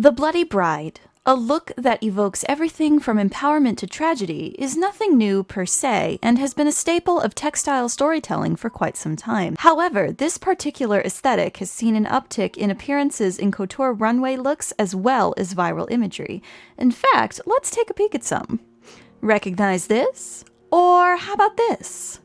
The Bloody Bride, a look that evokes everything from empowerment to tragedy, is nothing new per se and has been a staple of textile storytelling for quite some time. However, this particular aesthetic has seen an uptick in appearances in couture runway looks as well as viral imagery. In fact, let's take a peek at some. Recognize this? Or how about this?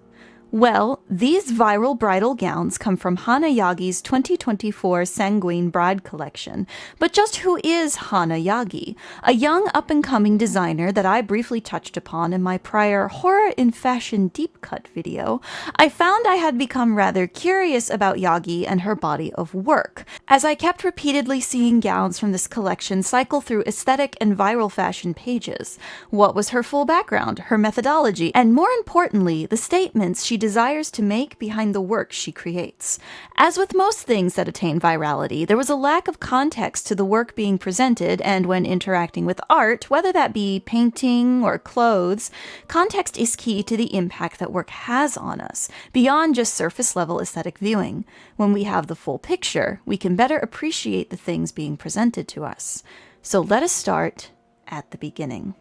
Well, these viral bridal gowns come from Hana Yagi's 2024 Sanguine Bride collection. But just who is Hana Yagi? A young up-and-coming designer that I briefly touched upon in my prior Horror in Fashion Deep Cut video. I found I had become rather curious about Yagi and her body of work, as I kept repeatedly seeing gowns from this collection cycle through aesthetic and viral fashion pages. What was her full background, her methodology, and more importantly, the statements she desires to make behind the work she creates. As with most things that attain virality, there was a lack of context to the work being presented, and when interacting with art, whether that be painting or clothes, context is key to the impact that work has on us, beyond just surface-level aesthetic viewing. When we have the full picture, we can better appreciate the things being presented to us. So let us start at the beginning.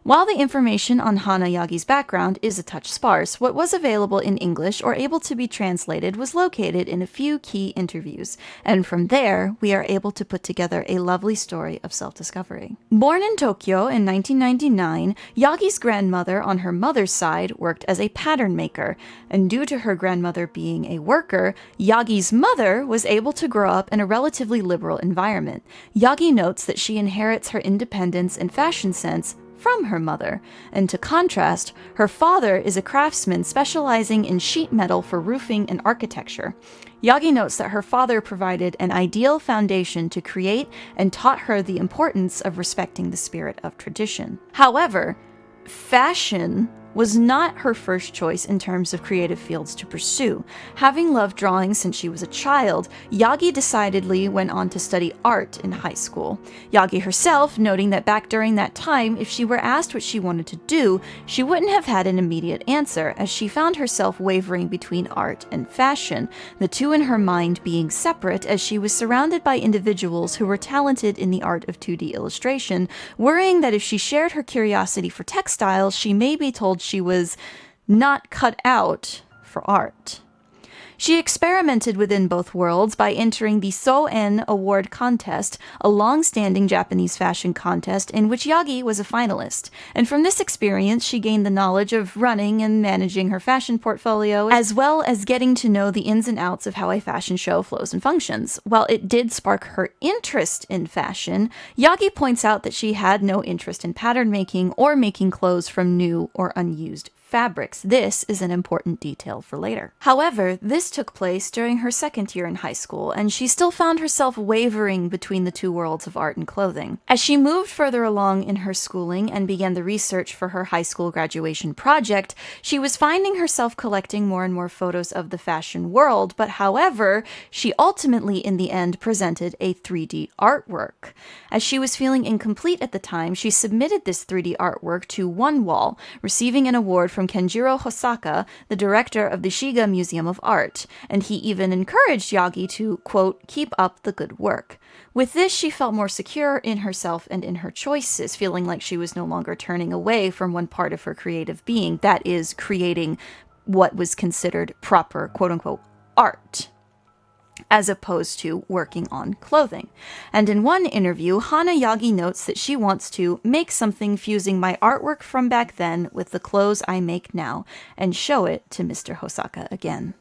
While the information on Hana Yagi's background is a touch sparse, what was available in English or able to be translated was located in a few key interviews, and from there, we are able to put together a lovely story of self-discovery. Born in Tokyo in 1999, Yagi's grandmother on her mother's side worked as a pattern maker, and due to her grandmother being a worker, Yagi's mother was able to grow up in a relatively liberal environment. Yagi notes that she inherits her independence and fashion sense from her mother, and to contrast, her father is a craftsman specializing in sheet metal for roofing and architecture. Yagi notes that her father provided an ideal foundation to create and taught her the importance of respecting the spirit of tradition. However, fashion was not her first choice in terms of creative fields to pursue. Having loved drawing since she was a child, Yagi decidedly went on to study art in high school. Yagi herself noting that back during that time, if she were asked what she wanted to do, she wouldn't have had an immediate answer, as she found herself wavering between art and fashion, the two in her mind being separate, as she was surrounded by individuals who were talented in the art of 2D illustration, worrying that if she shared her curiosity for textiles, she may be told she was not cut out for art. She experimented within both worlds by entering the So-En Award Contest, a long-standing Japanese fashion contest in which Yagi was a finalist. And from this experience, she gained the knowledge of running and managing her fashion portfolio, as well as getting to know the ins and outs of how a fashion show flows and functions. While it did spark her interest in fashion, Yagi points out that she had no interest in pattern making or making clothes from new or unused fabrics. This is an important detail for later. However, this took place during her second year in high school, and she still found herself wavering between the two worlds of art and clothing. As she moved further along in her schooling and began the research for her high school graduation project, she was finding herself collecting more and more photos of the fashion world, but however, she ultimately in the end presented a 3D artwork. As she was feeling incomplete at the time, she submitted this 3D artwork to One Wall, receiving an award from Kenjiro Hosaka, the director of the Shiga Museum of Art, and he even encouraged Yagi to, quote, keep up the good work. With this, she felt more secure in herself and in her choices, feeling like she was no longer turning away from one part of her creative being, that is, creating what was considered proper, quote-unquote, art, as opposed to working on clothing. And in one interview, Hana Yagi notes that she wants to make something fusing my artwork from back then with the clothes I make now, and show it to Mr. Hosaka again.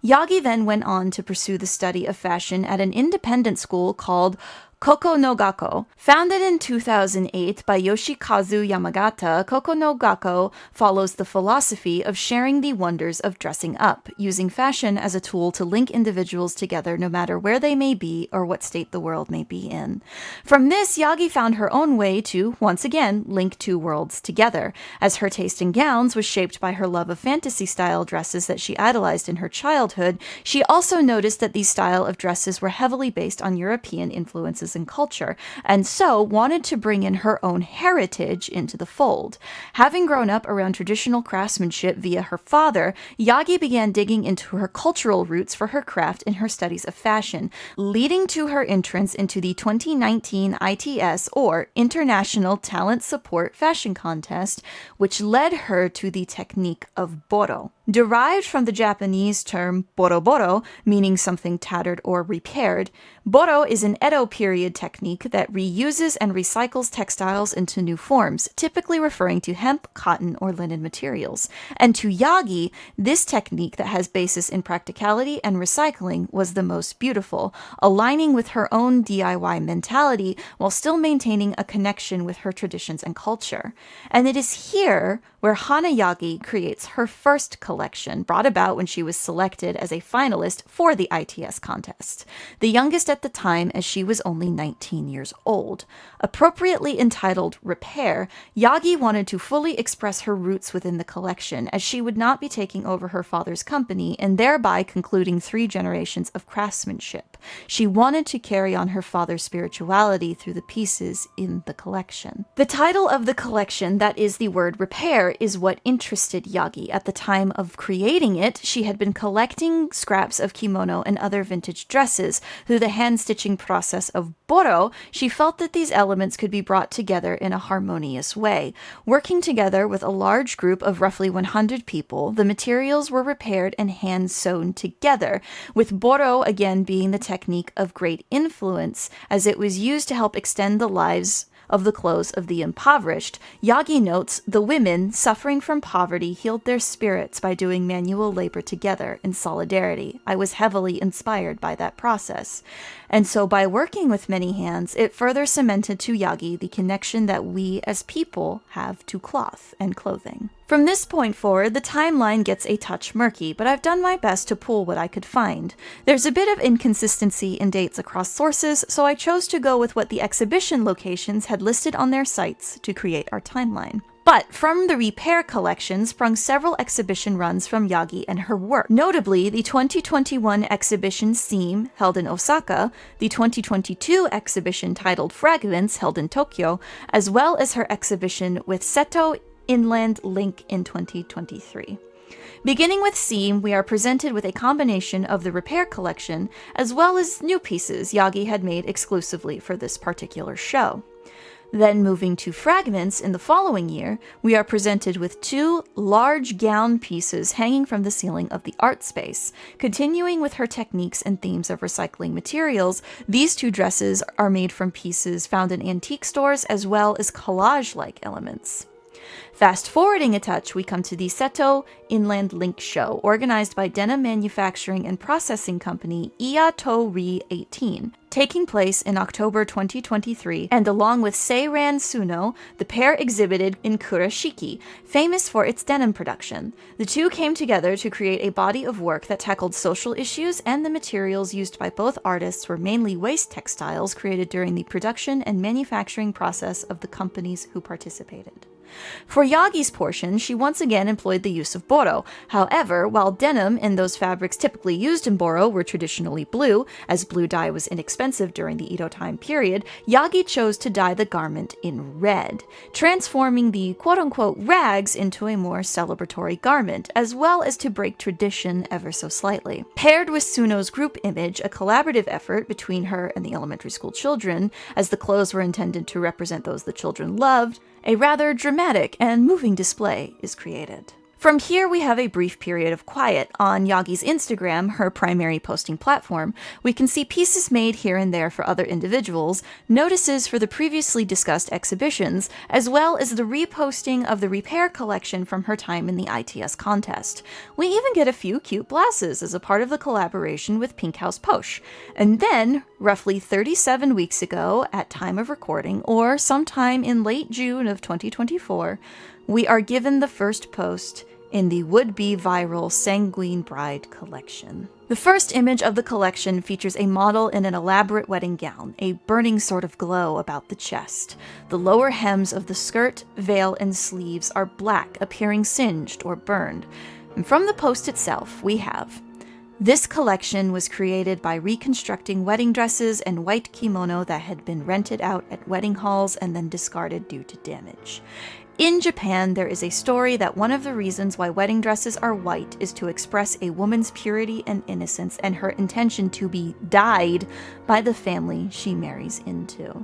Yagi then went on to pursue the study of fashion at an independent school called Coconogacco. Founded in 2008 by Yoshikazu Yamagata, Coconogacco follows the philosophy of sharing the wonders of dressing up, using fashion as a tool to link individuals together no matter where they may be or what state the world may be in. From this, Yagi found her own way to, once again, link two worlds together, as her taste in gowns was shaped by her love of fantasy-style dresses that she idolized in her childhood. She also noticed that these style of dresses were heavily based on European influences practices and culture, and so wanted to bring in her own heritage into the fold. Having grown up around traditional craftsmanship via her father, Yagi began digging into her cultural roots for her craft in her studies of fashion, leading to her entrance into the 2019 ITS, or International Talent Support Fashion Contest, which led her to the technique of Boro. Derived from the Japanese term boro, meaning something tattered or repaired, Boro is an Edo period technique that reuses and recycles textiles into new forms, typically referring to hemp, cotton, or linen materials. And to Yagi, this technique that has basis in practicality and recycling was the most beautiful, aligning with her own DIY mentality while still maintaining a connection with her traditions and culture. And it is here where Hana Yagi creates her first collection, brought about when she was selected as a finalist for the ITS contest, the youngest at the time, as she was only 19 years old. Appropriately entitled Repair, Yagi wanted to fully express her roots within the collection, as she would not be taking over her father's company and thereby concluding 3 generations of craftsmanship. She wanted to carry on her father's spirituality through the pieces in the collection. The title of the collection, that is the word repair, is what interested Yagi. At the time of creating it, she had been collecting scraps of kimono and other vintage dresses. Through the hand-stitching process of Boro, she felt that these elements could be brought together in a harmonious way. Working together with a large group of roughly 100 people, the materials were repaired and hand-sewn together, with Boro again being the technique of great influence, as it was used to help extend the lives of the clothes of the impoverished. Yagi notes, the women suffering from poverty healed their spirits by doing manual labor together in solidarity. I was heavily inspired by that process. And so by working with many hands, it further cemented to Yagi the connection that we as people have to cloth and clothing. From this point forward, the timeline gets a touch murky, but I've done my best to pull what I could find. There's a bit of inconsistency in dates across sources, so I chose to go with what the exhibition locations had listed on their sites to create our timeline. But from the Repair collection sprung several exhibition runs from Yagi and her work, notably the 2021 exhibition Seam, held in Osaka, the 2022 exhibition titled Fragments, held in Tokyo, as well as her exhibition with Seto Inland Link in 2023. Beginning with Seam, we are presented with a combination of the Repair collection, as well as new pieces Yagi had made exclusively for this particular show. Then moving to Fragments in the following year, we are presented with 2 large gown pieces hanging from the ceiling of the art space. Continuing with her techniques and themes of recycling materials, these 2 dresses are made from pieces found in antique stores as well as collage-like elements. Fast forwarding a touch, we come to the Seto Inland Link Show, organized by denim manufacturing and processing company Iatori 18, taking place in October 2023, and along with Seiran Suno, the pair exhibited in Kurashiki, famous for its denim production. The 2 came together to create a body of work that tackled social issues, and the materials used by both artists were mainly waste textiles created during the production and manufacturing process of the companies who participated. For Yagi's portion, she once again employed the use of Boro. However, while denim and those fabrics typically used in Boro were traditionally blue, as blue dye was inexpensive during the Edo time period, Yagi chose to dye the garment in red, transforming the quote-unquote rags into a more celebratory garment, as well as to break tradition ever so slightly. Paired with Suno's group image, a collaborative effort between her and the elementary school children, as the clothes were intended to represent those the children loved, a rather dramatic and moving display is created. From here, we have a brief period of quiet. On Yagi's Instagram, her primary posting platform, we can see pieces made here and there for other individuals, notices for the previously discussed exhibitions, as well as the reposting of the Repair collection from her time in the ITS contest. We even get a few cute blouses as a part of the collaboration with Pink House Posh. And then, roughly 37 weeks ago, at time of recording, or sometime in late June of 2024, we are given the first post in the would-be viral Sanguine Bride collection. The first image of the collection features a model in an elaborate wedding gown, a burning sort of glow about the chest. The lower hems of the skirt, veil, and sleeves are black, appearing singed or burned. And from the post itself, we have: This collection was created by reconstructing wedding dresses and white kimono that had been rented out at wedding halls and then discarded due to damage. In Japan, there is a story that one of the reasons why wedding dresses are white is to express a woman's purity and innocence and her intention to be dyed by the family she marries into.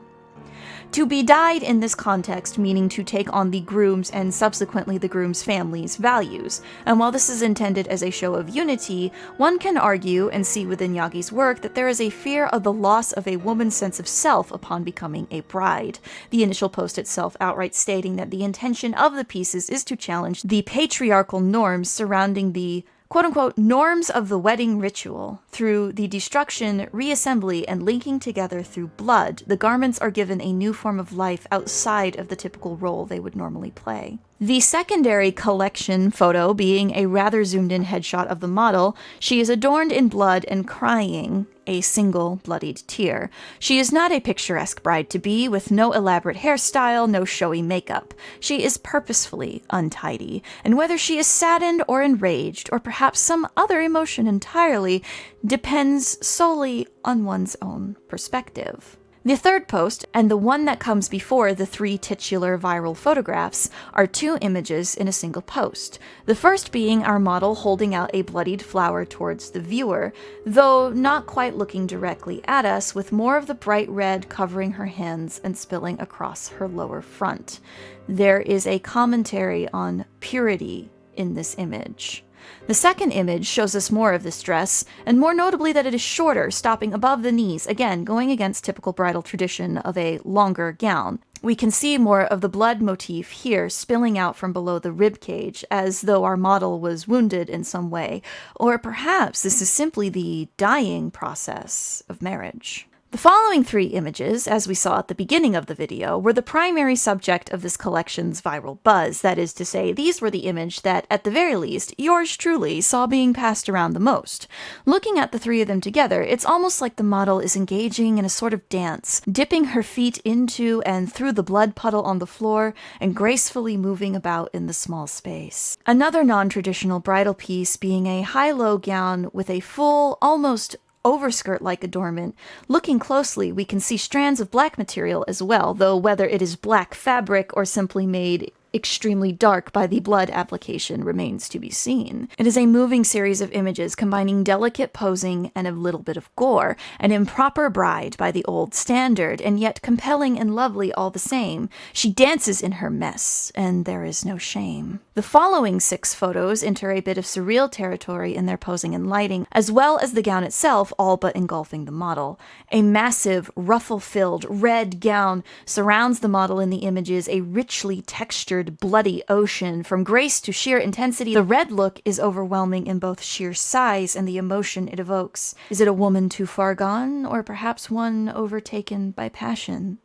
To be dyed in this context meaning to take on the groom's and subsequently the groom's family's values, and while this is intended as a show of unity, one can argue and see within Yagi's work that there is a fear of the loss of a woman's sense of self upon becoming a bride. The initial post itself outright stating that the intention of the pieces is to challenge the patriarchal norms surrounding the quote-unquote norms of the wedding ritual. Through the destruction, reassembly, and linking together through blood, the garments are given a new form of life outside of the typical role they would normally play. The secondary collection photo being a rather zoomed-in headshot of the model, she is adorned in blood and crying a single bloodied tear. She is not a picturesque bride-to-be, with no elaborate hairstyle, no showy makeup. She is purposefully untidy, and whether she is saddened or enraged, or perhaps some other emotion entirely, depends solely on one's own perspective. The third post, and the one that comes before the three titular viral photographs, are two images in a single post. The first being our model holding out a bloodied flower towards the viewer, though not quite looking directly at us, with more of the bright red covering her hands and spilling across her lower front. There is a commentary on purity in this image. The second image shows us more of this dress, and more notably that it is shorter, stopping above the knees, again going against typical bridal tradition of a longer gown. We can see more of the blood motif here spilling out from below the rib cage, as though our model was wounded in some way, or perhaps this is simply the dying process of marriage. The following three images, as we saw at the beginning of the video, were the primary subject of this collection's viral buzz. That is to say, these were the image that, at the very least, yours truly saw being passed around the most. Looking at the three of them together, it's almost like the model is engaging in a sort of dance, dipping her feet into and through the blood puddle on the floor and gracefully moving about in the small space. Another non-traditional bridal piece being a high-low gown with a full, almost overskirt-like adornment. Looking closely, we can see strands of black material as well, though whether it is black fabric or simply made extremely dark by the blood application remains to be seen. It is a moving series of images combining delicate posing and a little bit of gore, an improper bride by the old standard, and yet compelling and lovely all the same. She dances in her mess, and there is no shame. The following 6 photos enter a bit of surreal territory in their posing and lighting, as well as the gown itself all but engulfing the model. A massive, ruffle-filled, red gown surrounds the model in the images, a richly textured bloody ocean. From grace to sheer intensity, the red look is overwhelming in both sheer size and the emotion it evokes. Is it a woman too far gone, or perhaps one overtaken by passion?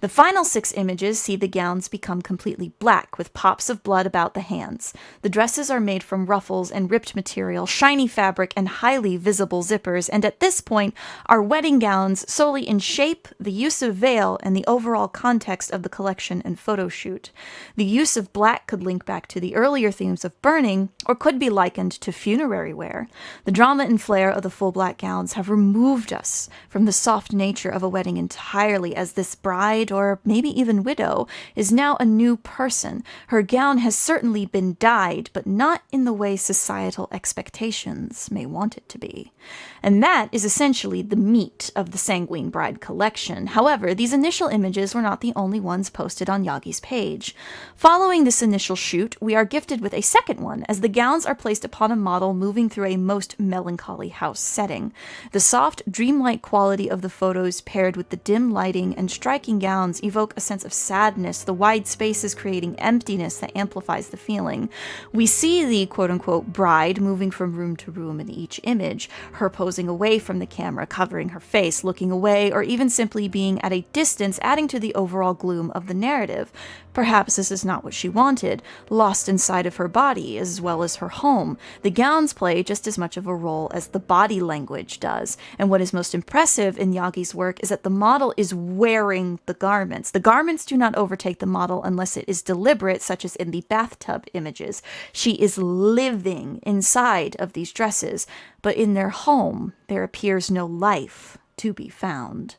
The final 6 images see the gowns become completely black, with pops of blood about the hands. The dresses are made from ruffles and ripped material, shiny fabric, and highly visible zippers, and at this point, our wedding gowns solely in shape, the use of veil, and the overall context of the collection and photo shoot. The use of black could link back to the earlier themes of burning, or could be likened to funerary wear. The drama and flair of the full black gowns have removed us from the soft nature of a wedding entirely, as this bride, or maybe even widow, is now a new person. Her gown has certainly been dyed, but not in the way societal expectations may want it to be. And that is essentially the meat of the Sanguine Bride collection. However, these initial images were not the only ones posted on Yagi's page. Following this initial shoot, we are gifted with a second one, as the gowns are placed upon a model moving through a most melancholy house setting. The soft, dreamlike quality of the photos paired with the dim lighting and striking gowns evoke a sense of sadness, the wide spaces creating emptiness that amplifies the feeling. We see the quote-unquote bride moving from room to room in each image, her posing away from the camera, covering her face, looking away, or even simply being at a distance, adding to the overall gloom of the narrative. Perhaps this is not what she wanted, lost inside of her body as well as her home. The gowns play just as much of a role as the body language does, and what is most impressive in Yagi's work is that the model is wearing the garments. The garments do not overtake the model unless it is deliberate, such as in the bathtub images. She is living inside of these dresses, but in their home, there appears no life to be found.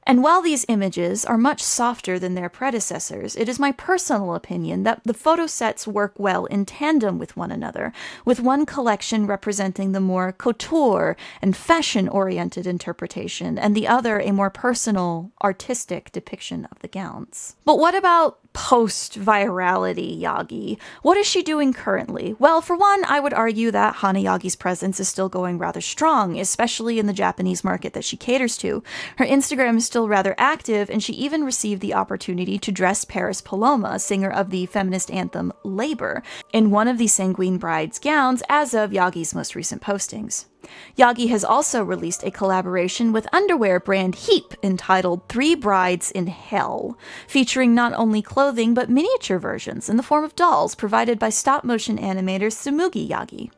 And while these images are much softer than their predecessors, it is my personal opinion that the photo sets work well in tandem with one another, with one collection representing the more couture and fashion-oriented interpretation, and the other a more personal, artistic depiction of the gowns. But what about post-virality Yagi? What is she doing currently? Well, for one, I would argue that Hana Yagi's presence is still going rather strong, especially in the Japanese market that she caters to. Her Instagram is still rather active, and she even received the opportunity to dress Paris Paloma, singer of the feminist anthem Labor, in one of the Sanguine Bride's gowns as of Yagi's most recent postings. Yagi has also released a collaboration with underwear brand Heap entitled 3 Brides in Hell, featuring not only clothing but miniature versions in the form of dolls provided by stop-motion animator Tsumugi Yagi.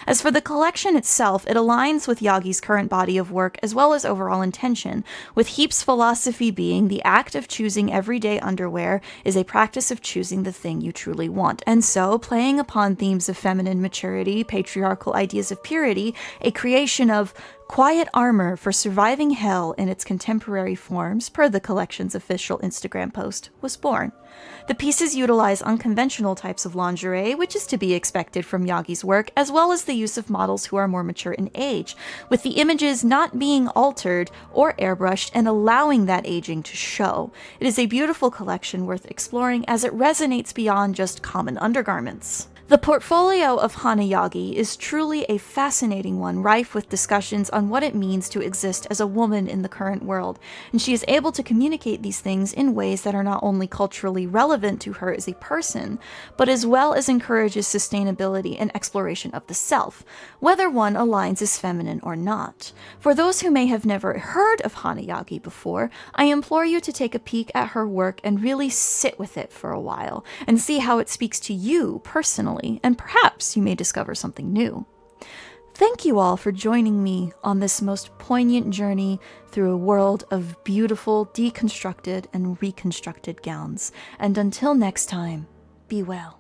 As for the collection itself, it aligns with Yagi's current body of work as well as overall intention, with Heap's philosophy being the act of choosing everyday underwear is a practice of choosing the thing you truly want, and so playing upon themes of feminine maturity, patriarchal ideas of purity, a creation of quiet armor for surviving hell in its contemporary forms, per the collection's official Instagram post, was born. The pieces utilize unconventional types of lingerie, which is to be expected from Yagi's work, as well as the use of models who are more mature in age, with the images not being altered or airbrushed and allowing that aging to show. It is a beautiful collection worth exploring as it resonates beyond just common undergarments. The portfolio of Hana Yagi is truly a fascinating one, rife with discussions on what it means to exist as a woman in the current world, and she is able to communicate these things in ways that are not only culturally relevant to her as a person, but as well as encourages sustainability and exploration of the self, whether one aligns as feminine or not. For those who may have never heard of Hana Yagi before, I implore you to take a peek at her work and really sit with it for a while, and see how it speaks to you personally, and perhaps you may discover something new. Thank you all for joining me on this most poignant journey through a world of beautiful, deconstructed and reconstructed gowns. And until next time, be well.